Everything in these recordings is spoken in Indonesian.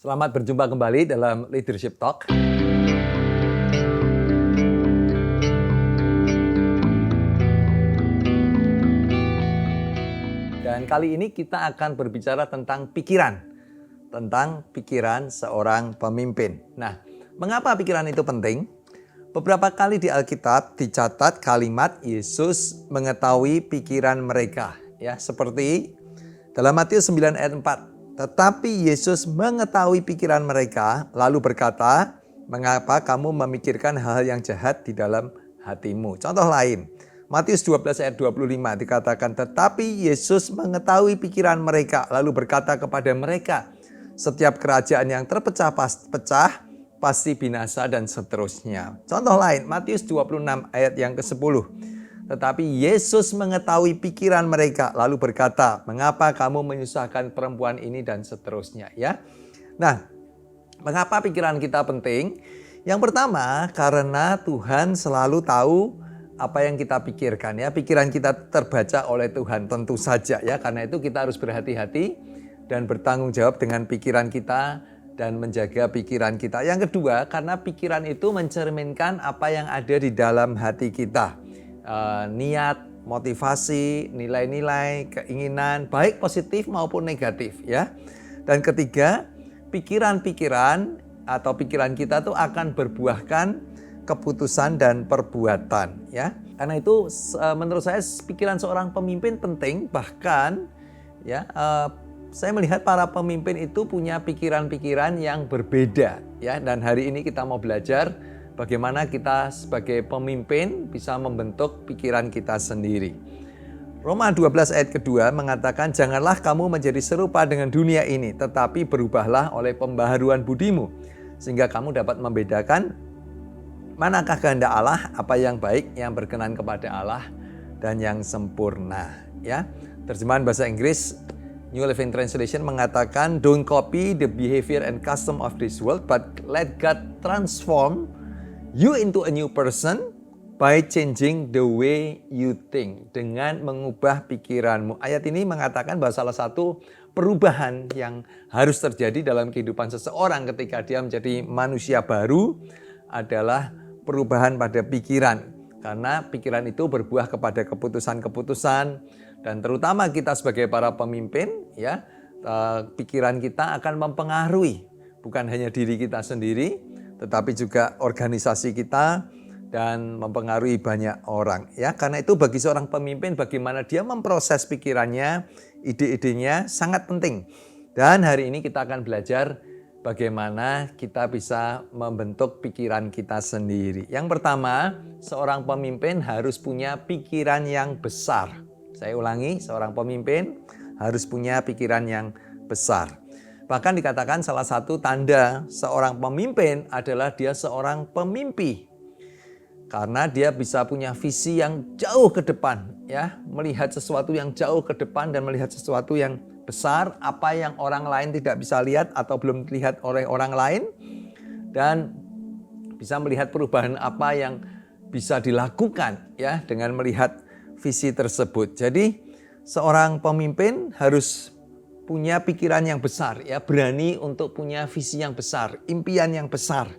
Selamat berjumpa kembali dalam Leadership Talk. Dan kali ini kita akan berbicara tentang pikiran seorang pemimpin. Nah, mengapa pikiran itu penting? Beberapa kali di Alkitab dicatat kalimat Yesus mengetahui pikiran mereka, ya, seperti dalam Matius 9 ayat 4. Tetapi Yesus mengetahui pikiran mereka, lalu berkata, "Mengapa kamu memikirkan hal-hal yang jahat di dalam hatimu?" Contoh lain, Matius 12 ayat 25 dikatakan, "Tetapi Yesus mengetahui pikiran mereka, lalu berkata kepada mereka, setiap kerajaan yang terpecah-pecah pasti binasa," dan seterusnya. Contoh lain, Matius 26 ayat yang ke-10. Tetapi Yesus mengetahui pikiran mereka, lalu berkata, "Mengapa kamu menyusahkan perempuan ini?" dan seterusnya, ya. Nah, mengapa pikiran kita penting? Yang pertama, karena Tuhan selalu tahu apa yang kita pikirkan, ya. Pikiran kita terbaca oleh Tuhan tentu saja, ya. Karena itu kita harus berhati-hati dan bertanggung jawab dengan pikiran kita dan menjaga pikiran kita. Yang kedua, karena pikiran itu mencerminkan apa yang ada di dalam hati kita. Niat, motivasi, nilai-nilai, keinginan, baik positif maupun negatif, ya. Dan ketiga, pikiran-pikiran atau pikiran kita tuh akan berbuahkan keputusan dan perbuatan, ya. Karena itu menurut saya pikiran seorang pemimpin penting, bahkan ya saya melihat para pemimpin itu punya pikiran-pikiran yang berbeda, ya. Dan hari ini kita mau belajar bagaimana kita sebagai pemimpin bisa membentuk pikiran kita sendiri. Roma 12 ayat kedua mengatakan, "Janganlah kamu menjadi serupa dengan dunia ini, tetapi berubahlah oleh pembaharuan budimu, sehingga kamu dapat membedakan manakah kehendak Allah, apa yang baik, yang berkenan kepada Allah, dan yang sempurna." Ya, terjemahan bahasa Inggris New Living Translation mengatakan, "Don't copy the behavior and custom of this world, but let God transform you into a new person by changing the way you think." Dengan mengubah pikiranmu. Ayat ini mengatakan bahwa salah satu perubahan yang harus terjadi dalam kehidupan seseorang ketika dia menjadi manusia baru adalah perubahan pada pikiran. Karena pikiran itu berbuah kepada keputusan-keputusan, dan terutama kita sebagai para pemimpin, ya, pikiran kita akan mempengaruhi bukan hanya diri kita sendiri, tetapi juga organisasi kita dan mempengaruhi banyak orang, ya. Karena itu bagi seorang pemimpin, bagaimana dia memproses pikirannya, ide-idenya sangat penting. Dan hari ini kita akan belajar bagaimana kita bisa membentuk pikiran kita sendiri. Yang pertama, seorang pemimpin harus punya pikiran yang besar. Saya ulangi, seorang pemimpin harus punya pikiran yang besar. Bahkan dikatakan salah satu tanda seorang pemimpin adalah dia seorang pemimpi. Karena dia bisa punya visi yang jauh ke depan, ya, melihat sesuatu yang jauh ke depan dan melihat sesuatu yang besar, apa yang orang lain tidak bisa lihat atau belum dilihat oleh orang lain, dan bisa melihat perubahan apa yang bisa dilakukan, ya, dengan melihat visi tersebut. Jadi seorang pemimpin harus punya pikiran yang besar, ya, berani untuk punya visi yang besar, impian yang besar.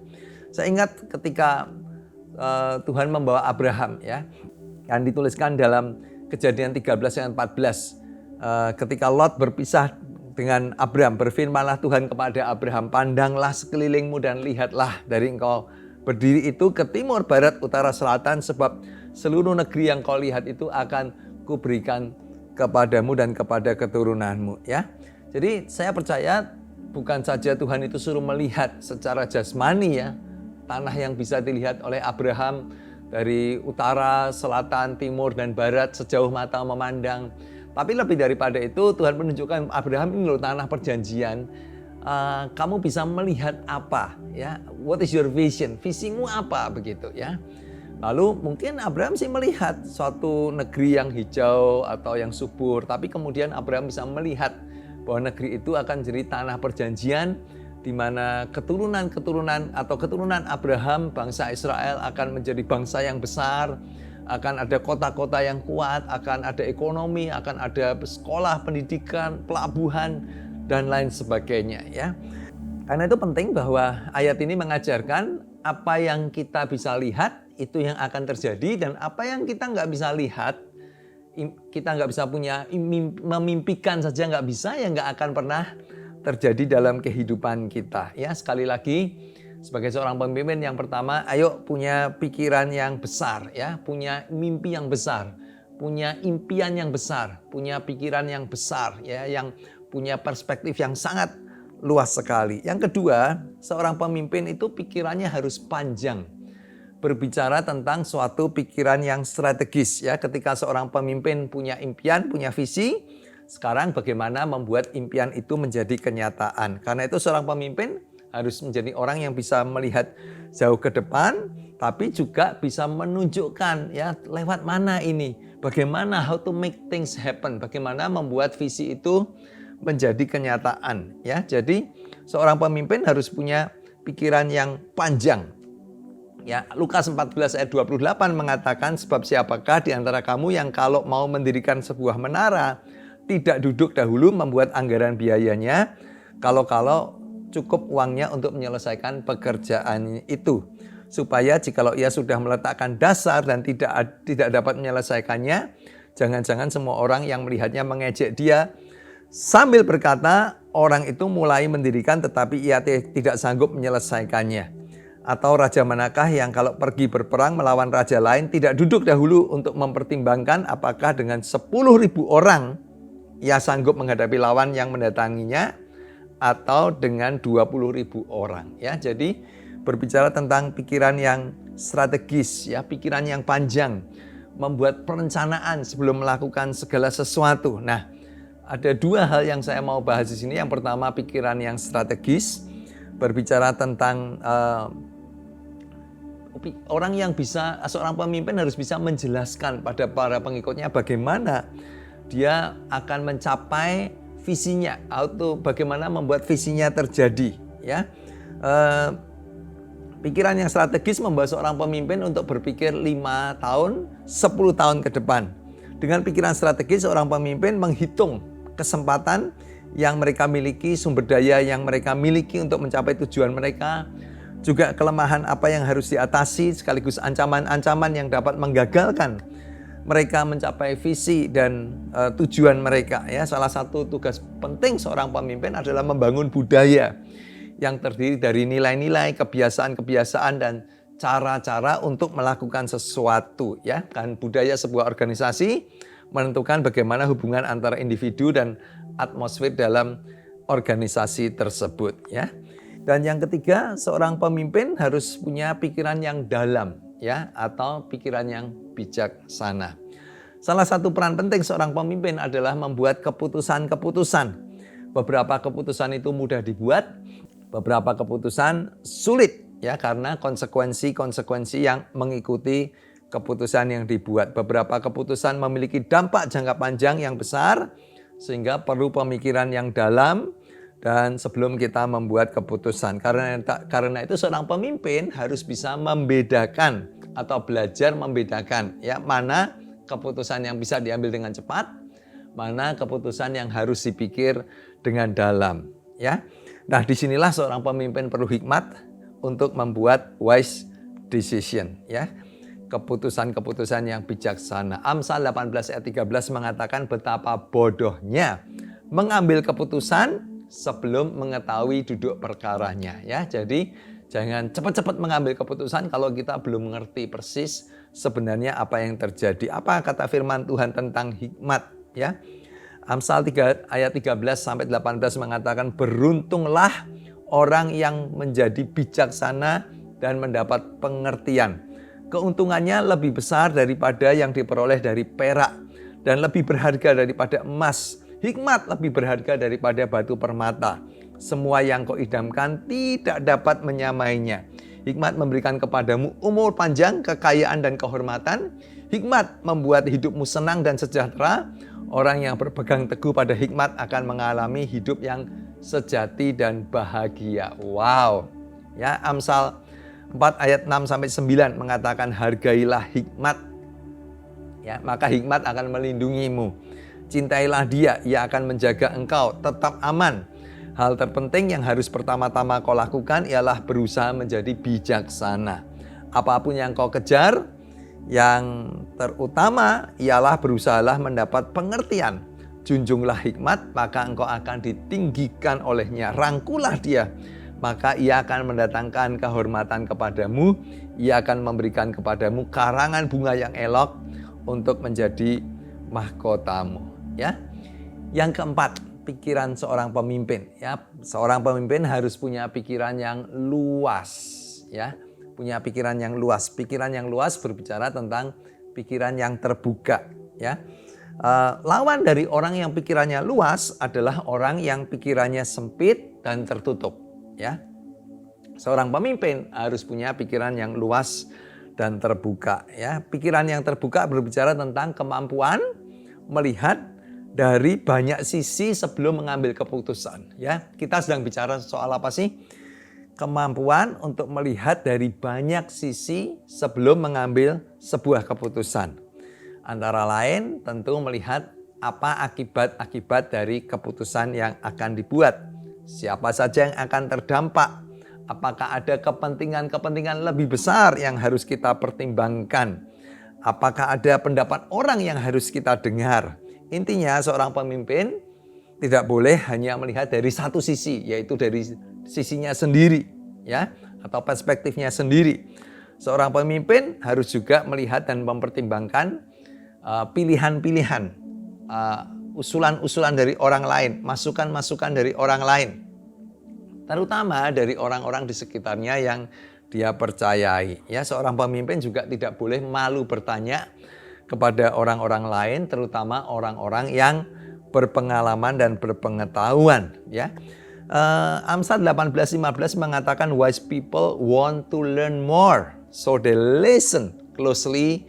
Saya ingat ketika Tuhan membawa Abraham, ya, yang dituliskan dalam Kejadian 13 ayat 14. Ketika Lot berpisah dengan Abraham, berfirmanlah Tuhan kepada Abraham, "Pandanglah sekelilingmu dan lihatlah dari engkau berdiri itu ke timur, barat, utara, selatan, sebab seluruh negeri yang kau lihat itu akan kuberikan kepadamu dan kepada keturunanmu." Ya. Jadi saya percaya bukan saja Tuhan itu suruh melihat secara jasmani, ya, tanah yang bisa dilihat oleh Abraham dari utara, selatan, timur, dan barat sejauh mata memandang. Tapi lebih daripada itu, Tuhan menunjukkan Abraham, ini loh tanah perjanjian. Kamu bisa melihat apa, ya? What is your vision? Visimu apa, begitu, ya? Lalu mungkin Abraham sih melihat suatu negeri yang hijau atau yang subur, tapi kemudian Abraham bisa melihat bahwa negeri itu akan jadi tanah perjanjian, di mana keturunan atau keturunan Abraham, bangsa Israel akan menjadi bangsa yang besar, akan ada kota-kota yang kuat, akan ada ekonomi, akan ada sekolah, pendidikan, pelabuhan, dan lain sebagainya, ya. Karena itu penting bahwa ayat ini mengajarkan apa yang kita bisa lihat itu yang akan terjadi, dan apa yang kita nggak bisa lihat, kita nggak bisa punya, memimpikan saja nggak bisa, ya nggak akan pernah terjadi dalam kehidupan kita. Ya, sekali lagi sebagai seorang pemimpin, yang pertama, ayo punya pikiran yang besar, ya, punya mimpi yang besar, punya impian yang besar, punya pikiran yang besar, ya, yang punya perspektif yang sangat luas sekali. Yang kedua, seorang pemimpin itu pikirannya harus panjang. Berbicara tentang suatu pikiran yang strategis, ya. Ketika seorang pemimpin punya impian, punya visi, sekarang bagaimana membuat impian itu menjadi kenyataan. Karena itu seorang pemimpin harus menjadi orang yang bisa melihat jauh ke depan, tapi juga bisa menunjukkan, ya, lewat mana ini, bagaimana how to make things happen, bagaimana membuat visi itu menjadi kenyataan, ya. Jadi seorang pemimpin harus punya pikiran yang panjang. Ya, Lukas 14 ayat 28 mengatakan, sebab siapakah di antara kamu yang kalau mau mendirikan sebuah menara tidak duduk dahulu membuat anggaran biayanya, kalau cukup uangnya untuk menyelesaikan pekerjaan itu, supaya jikalau ia sudah meletakkan dasar dan tidak dapat menyelesaikannya, jangan-jangan semua orang yang melihatnya mengejek dia sambil berkata, orang itu mulai mendirikan tetapi ia tidak sanggup menyelesaikannya. Atau raja manakah yang kalau pergi berperang melawan raja lain tidak duduk dahulu untuk mempertimbangkan apakah dengan 10.000 orang ia sanggup menghadapi lawan yang mendatanginya, atau dengan 20.000 orang. Ya, jadi berbicara tentang pikiran yang strategis, ya, pikiran yang panjang, membuat perencanaan sebelum melakukan segala sesuatu. Nah, ada dua hal yang saya mau bahas di sini. Yang pertama, pikiran yang strategis, berbicara tentang orang yang bisa, seorang pemimpin harus bisa menjelaskan pada para pengikutnya bagaimana dia akan mencapai visinya, atau bagaimana membuat visinya terjadi. Ya, pikiran yang strategis membawa seorang pemimpin untuk berpikir 5 tahun, 10 tahun ke depan. Dengan pikiran strategis, seorang pemimpin menghitung kesempatan yang mereka miliki, sumber daya yang mereka miliki untuk mencapai tujuan mereka, juga kelemahan apa yang harus diatasi, sekaligus ancaman-ancaman yang dapat menggagalkan mereka mencapai visi dan tujuan mereka. Ya, salah satu tugas penting seorang pemimpin adalah membangun budaya yang terdiri dari nilai-nilai, kebiasaan-kebiasaan, dan cara-cara untuk melakukan sesuatu. Ya, kan budaya sebuah organisasi menentukan bagaimana hubungan antara individu dan atmosfer dalam organisasi tersebut, ya. Dan yang ketiga, seorang pemimpin harus punya pikiran yang dalam, ya, atau pikiran yang bijaksana. Salah satu peran penting seorang pemimpin adalah membuat keputusan-keputusan. Beberapa keputusan itu mudah dibuat, beberapa keputusan sulit, ya, karena konsekuensi-konsekuensi yang mengikuti keputusan yang dibuat. Beberapa keputusan memiliki dampak jangka panjang yang besar, sehingga perlu pemikiran yang dalam dan sebelum kita membuat keputusan. Karena itu seorang pemimpin harus bisa membedakan atau belajar membedakan, ya, mana keputusan yang bisa diambil dengan cepat, mana keputusan yang harus dipikir dengan dalam, ya. Nah, disinilah seorang pemimpin perlu hikmat untuk membuat wise decision, ya. Keputusan-keputusan yang bijaksana. Amsal 18 ayat 13 mengatakan betapa bodohnya mengambil keputusan sebelum mengetahui duduk perkaranya, ya. Jadi jangan cepat-cepat mengambil keputusan kalau kita belum mengerti persis sebenarnya apa yang terjadi. Apa kata firman Tuhan tentang hikmat, ya? Amsal 3 ayat 13 sampai 18 mengatakan, beruntunglah orang yang menjadi bijaksana dan mendapat pengertian. Keuntungannya lebih besar daripada yang diperoleh dari perak dan lebih berharga daripada emas. Hikmat lebih berharga daripada batu permata. Semua yang kau idamkan tidak dapat menyamainya. Hikmat memberikan kepadamu umur panjang, kekayaan, dan kehormatan. Hikmat membuat hidupmu senang dan sejahtera. Orang yang berpegang teguh pada hikmat akan mengalami hidup yang sejati dan bahagia. Wow. Ya, Amsal 4 ayat 6 sampai 9 mengatakan hargailah hikmat. Ya, maka hikmat akan melindungimu. Cintailah dia, ia akan menjaga engkau tetap aman. Hal terpenting yang harus pertama-tama kau lakukan ialah berusaha menjadi bijaksana. Apapun yang kau kejar, yang terutama ialah berusahalah mendapat pengertian. Junjunglah hikmat, maka engkau akan ditinggikan olehnya. Rangkulah dia, maka ia akan mendatangkan kehormatan kepadamu. Ia akan memberikan kepadamu karangan bunga yang elok untuk menjadi mahkotamu. Ya. Yang keempat, pikiran seorang pemimpin. Ya, seorang pemimpin harus punya pikiran yang luas. Ya, punya pikiran yang luas. Pikiran yang luas berbicara tentang pikiran yang terbuka. Ya, lawan dari orang yang pikirannya luas adalah orang yang pikirannya sempit dan tertutup. Ya, seorang pemimpin harus punya pikiran yang luas dan terbuka. Ya, pikiran yang terbuka berbicara tentang kemampuan melihat dari banyak sisi sebelum mengambil keputusan. Ya, kita sedang bicara soal apa sih? Kemampuan untuk melihat dari banyak sisi sebelum mengambil sebuah keputusan. Antara lain tentu melihat apa akibat-akibat dari keputusan yang akan dibuat. Siapa saja yang akan terdampak. Apakah ada kepentingan-kepentingan lebih besar yang harus kita pertimbangkan? Apakah ada pendapat orang yang harus kita dengar? Intinya seorang pemimpin tidak boleh hanya melihat dari satu sisi, yaitu dari sisinya sendiri, ya, atau perspektifnya sendiri. Seorang pemimpin harus juga melihat dan mempertimbangkan pilihan-pilihan, usulan-usulan dari orang lain, masukan-masukan dari orang lain, terutama dari orang-orang di sekitarnya yang dia percayai. Ya, seorang pemimpin juga tidak boleh malu bertanya kepada orang-orang lain, terutama orang-orang yang berpengalaman dan berpengetahuan. Ya, Amsal 18:15 mengatakan wise people want to learn more, so they listen closely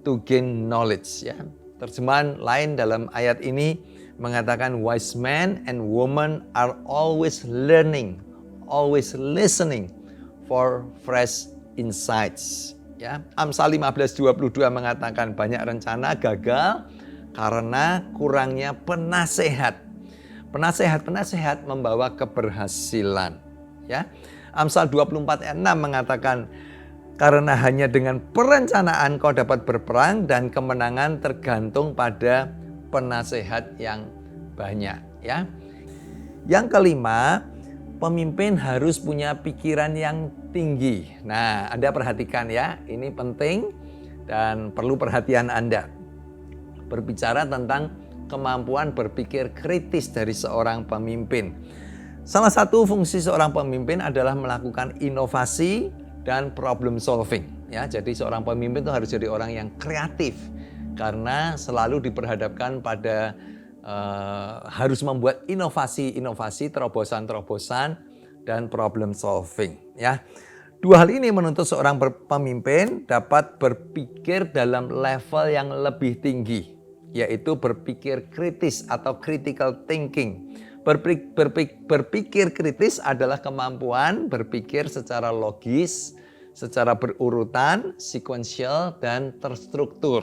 to gain knowledge. Ya, terjemahan lain dalam ayat ini mengatakan wise men and women are always learning, always listening for fresh insights. Ya, Amsal 15:22 mengatakan banyak rencana gagal karena kurangnya penasehat. Penasehat membawa keberhasilan. Ya, Amsal 24:6 mengatakan karena hanya dengan perencanaan kau dapat berperang dan kemenangan tergantung pada penasehat yang banyak. Ya, yang kelima, pemimpin harus punya pikiran yang tinggi. Nah, Anda perhatikan ya, ini penting dan perlu perhatian Anda. Berbicara tentang kemampuan berpikir kritis dari seorang pemimpin. Salah satu fungsi seorang pemimpin adalah melakukan inovasi dan problem solving. Ya, jadi seorang pemimpin itu harus jadi orang yang kreatif karena selalu diperhadapkan pada harus membuat inovasi-inovasi, terobosan-terobosan dan problem solving. Ya, dua hal ini menuntut seorang pemimpin dapat berpikir dalam level yang lebih tinggi, yaitu berpikir kritis atau critical thinking. Berpikir kritis adalah kemampuan berpikir secara logis, secara berurutan, sequential, dan terstruktur.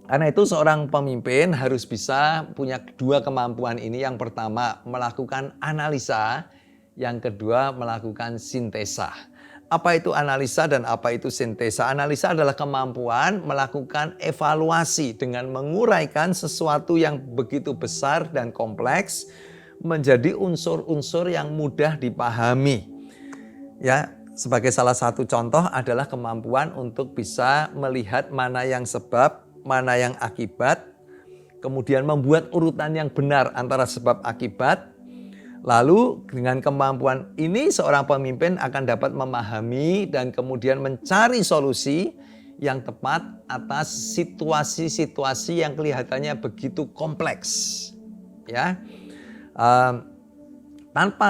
Karena itu seorang pemimpin harus bisa punya dua kemampuan ini. Yang pertama melakukan analisa, yang kedua melakukan sintesa. Apa itu analisa dan apa itu sintesa? Analisa adalah kemampuan melakukan evaluasi dengan menguraikan sesuatu yang begitu besar dan kompleks menjadi unsur-unsur yang mudah dipahami. Ya, sebagai salah satu contoh adalah kemampuan untuk bisa melihat mana yang sebab, mana yang akibat, kemudian membuat urutan yang benar antara sebab akibat. Lalu dengan kemampuan ini seorang pemimpin akan dapat memahami dan kemudian mencari solusi yang tepat atas situasi-situasi yang kelihatannya begitu kompleks. Ya,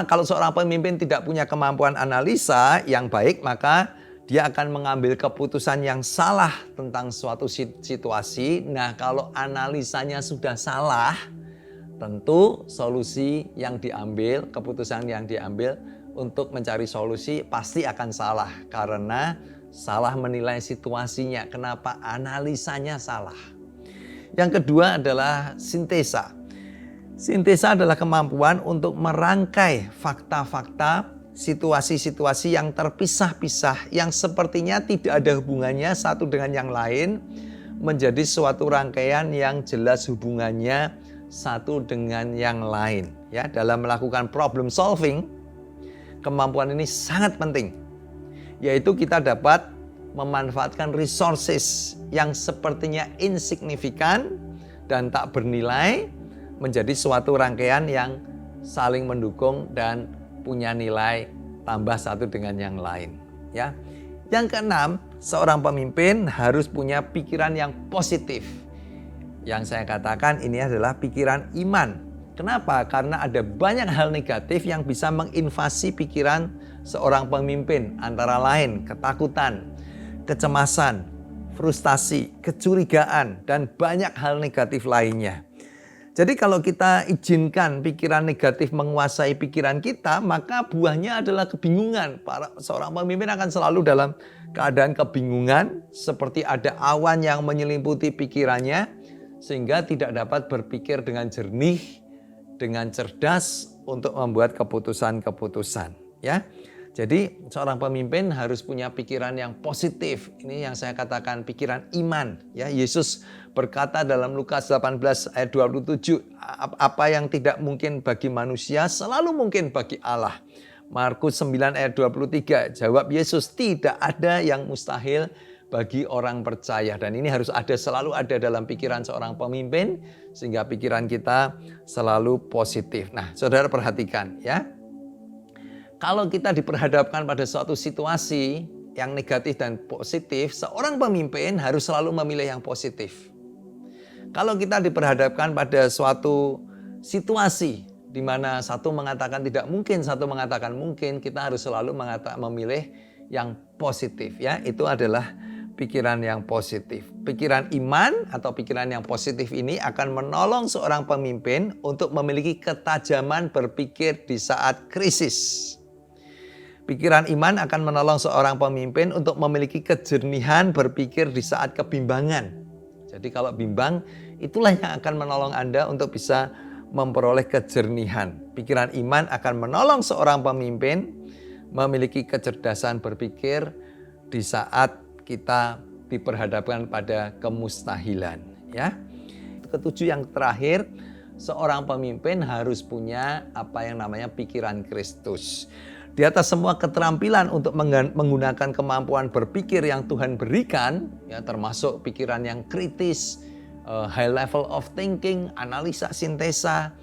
kalau seorang pemimpin tidak punya kemampuan analisa yang baik, maka dia akan mengambil keputusan yang salah tentang suatu situasi. Nah, kalau analisanya sudah salah, tentu solusi yang diambil, keputusan yang diambil untuk mencari solusi pasti akan salah karena salah menilai situasinya. Kenapa? Analisanya salah. Yang kedua adalah sintesa. Sintesa adalah kemampuan untuk merangkai fakta-fakta, situasi-situasi yang terpisah-pisah yang sepertinya tidak ada hubungannya satu dengan yang lain menjadi suatu rangkaian yang jelas hubungannya satu dengan yang lain. Ya, dalam melakukan problem solving, kemampuan ini sangat penting, yaitu kita dapat memanfaatkan resources yang sepertinya insignifikan dan tak bernilai menjadi suatu rangkaian yang saling mendukung dan punya nilai tambah satu dengan yang lain. Ya. Yang keenam, seorang pemimpin harus punya pikiran yang positif. Yang saya katakan ini adalah pikiran iman. Kenapa? Karena ada banyak hal negatif yang bisa menginvasi pikiran seorang pemimpin, antara lain ketakutan, kecemasan, frustasi, kecurigaan, dan banyak hal negatif lainnya. Jadi kalau kita izinkan pikiran negatif menguasai pikiran kita, maka buahnya adalah kebingungan. Seorang pemimpin akan selalu dalam keadaan kebingungan, seperti ada awan yang menyelimuti pikirannya, sehingga tidak dapat berpikir dengan jernih, dengan cerdas untuk membuat keputusan-keputusan. Ya. Jadi seorang pemimpin harus punya pikiran yang positif. Ini yang saya katakan pikiran iman. Ya, Yesus berkata dalam Lukas 18 ayat 27, apa yang tidak mungkin bagi manusia selalu mungkin bagi Allah. Markus 9 ayat 23, jawab Yesus, tidak ada yang mustahil bagi orang percaya. Dan ini harus selalu ada dalam pikiran seorang pemimpin, sehingga pikiran kita selalu positif. Nah, saudara perhatikan ya. Kalau kita diperhadapkan pada suatu situasi yang negatif dan positif, seorang pemimpin harus selalu memilih yang positif. Kalau kita diperhadapkan pada suatu situasi di mana satu mengatakan tidak mungkin, satu mengatakan mungkin, kita harus selalu memilih yang positif. Ya, itu adalah pikiran yang positif. Pikiran iman atau pikiran yang positif ini akan menolong seorang pemimpin untuk memiliki ketajaman berpikir di saat krisis. Pikiran iman akan menolong seorang pemimpin untuk memiliki kejernihan berpikir di saat kebimbangan. Jadi kalau bimbang, itulah yang akan menolong Anda untuk bisa memperoleh kejernihan. Pikiran iman akan menolong seorang pemimpin memiliki kecerdasan berpikir di saat kita diperhadapkan pada kemustahilan. Ya. Ketujuh, yang terakhir, seorang pemimpin harus punya apa yang namanya pikiran Kristus. Di atas semua keterampilan untuk menggunakan kemampuan berpikir yang Tuhan berikan, ya, termasuk pikiran yang kritis, high level of thinking, analisa sintesa,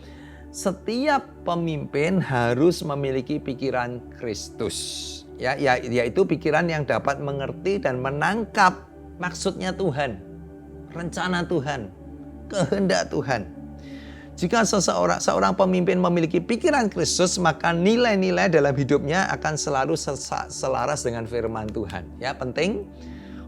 setiap pemimpin harus memiliki pikiran Kristus. Ya, yaitu pikiran yang dapat mengerti dan menangkap maksudnya Tuhan, rencana Tuhan, kehendak Tuhan. Jika seorang pemimpin memiliki pikiran Kristus, maka nilai-nilai dalam hidupnya akan selalu selaras dengan firman Tuhan. Ya, penting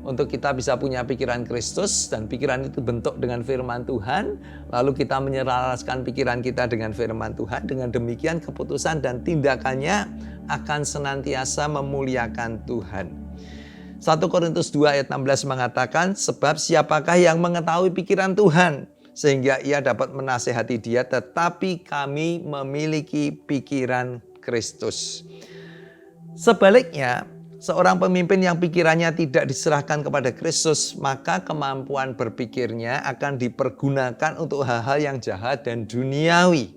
untuk kita bisa punya pikiran Kristus, dan pikiran itu bentuk dengan firman Tuhan, lalu kita menyelaraskan pikiran kita dengan firman Tuhan. Dengan demikian keputusan dan tindakannya akan senantiasa memuliakan Tuhan. 1 Korintus 2 ayat 16 mengatakan, sebab siapakah yang mengetahui pikiran Tuhan sehingga ia dapat menasehati dia, tetapi kami memiliki pikiran Kristus. Sebaliknya, seorang pemimpin yang pikirannya tidak diserahkan kepada Kristus, maka kemampuan berpikirnya akan dipergunakan untuk hal-hal yang jahat dan duniawi.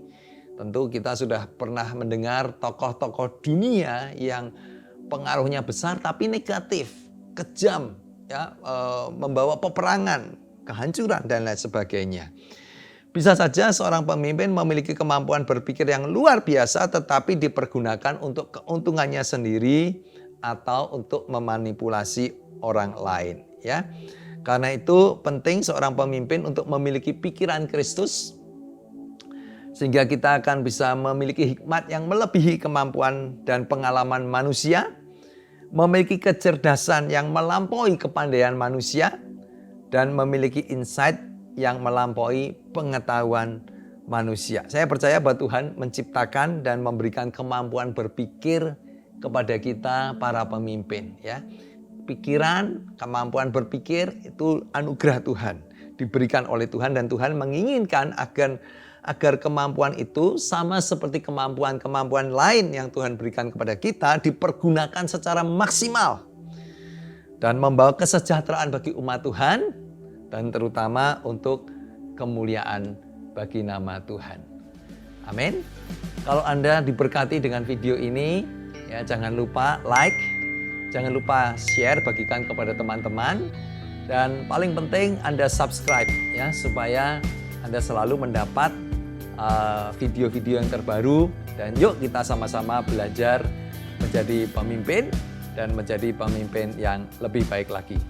Tentu kita sudah pernah mendengar tokoh-tokoh dunia yang pengaruhnya besar tapi negatif, kejam, ya, membawa peperangan, kehancuran, dan lain sebagainya. Bisa saja seorang pemimpin memiliki kemampuan berpikir yang luar biasa tetapi dipergunakan untuk keuntungannya sendiri atau untuk memanipulasi orang lain. Ya. Karena itu penting seorang pemimpin untuk memiliki pikiran Kristus, sehingga kita akan bisa memiliki hikmat yang melebihi kemampuan dan pengalaman manusia, memiliki kecerdasan yang melampaui kepandaian manusia, dan memiliki insight yang melampaui pengetahuan manusia. Saya percaya bahwa Tuhan menciptakan dan memberikan kemampuan berpikir kepada kita para pemimpin. Ya. Pikiran, kemampuan berpikir itu anugerah Tuhan, diberikan oleh Tuhan, dan Tuhan menginginkan agar kemampuan itu sama seperti kemampuan-kemampuan lain yang Tuhan berikan kepada kita dipergunakan secara maksimal dan membawa kesejahteraan bagi umat Tuhan dan terutama untuk kemuliaan bagi nama Tuhan. Amin. Kalau Anda diberkati dengan video ini, ya jangan lupa like, jangan lupa share, bagikan kepada teman-teman, dan paling penting Anda subscribe ya supaya Anda selalu mendapat video-video yang terbaru, dan yuk kita sama-sama belajar menjadi pemimpin dan menjadi pemimpin yang lebih baik lagi.